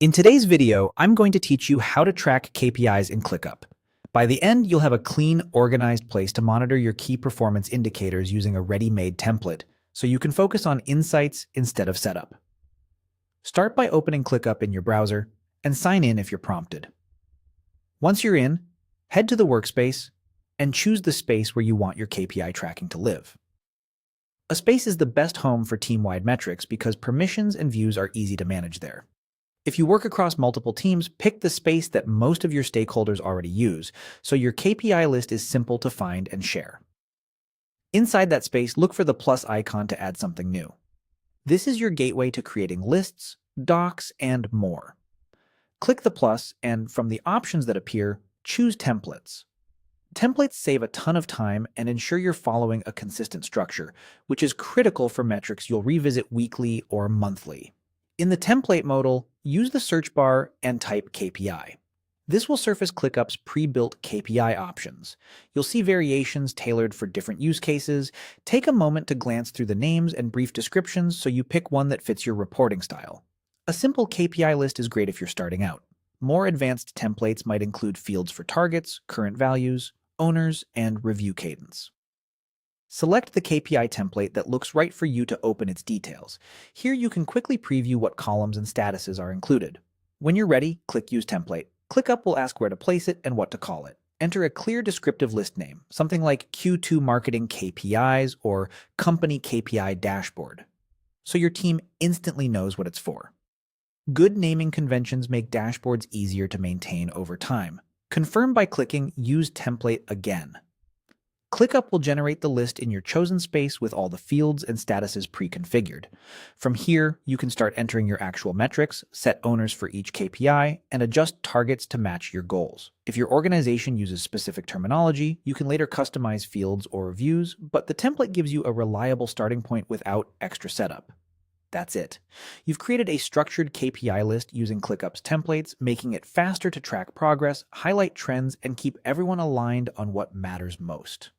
In today's video, I'm going to teach you how to track KPIs in ClickUp. By the end, you'll have a clean, organized place to monitor your key performance indicators using a ready-made template, so you can focus on insights instead of setup. Start by opening ClickUp in your browser and sign in if you're prompted. Once you're in, head to the workspace and choose the space where you want your KPI tracking to live. A space is the best home for team-wide metrics because permissions and views are easy to manage there. If you work across multiple teams, pick the space that most of your stakeholders already use, so your KPI list is simple to find and share. Inside that space, look for the plus icon to add something new. This is your gateway to creating lists, docs, and more. Click the plus, and from the options that appear, choose Templates. Templates save a ton of time and ensure you're following a consistent structure, which is critical for metrics you'll revisit weekly or monthly. In the template modal, use the search bar and type KPI. This will surface ClickUp's pre-built KPI options. You'll see variations tailored for different use cases. Take a moment to glance through the names and brief descriptions so you pick one that fits your reporting style. A simple KPI list is great if you're starting out. More advanced templates might include fields for targets, current values, owners, and review cadence. Select the KPI template that looks right for you to open its details. Here you can quickly preview what columns and statuses are included. When you're ready, click Use Template. ClickUp will ask where to place it and what to call it. Enter a clear descriptive list name, something like Q2 Marketing KPIs or Company KPI Dashboard, so your team instantly knows what it's for. Good naming conventions make dashboards easier to maintain over time. Confirm by clicking Use Template again. ClickUp will generate the list in your chosen space with all the fields and statuses pre-configured. From here, you can start entering your actual metrics, set owners for each KPI, and adjust targets to match your goals. If your organization uses specific terminology, you can later customize fields or reviews, but the template gives you a reliable starting point without extra setup. That's it. You've created a structured KPI list using ClickUp's templates, making it faster to track progress, highlight trends, and keep everyone aligned on what matters most.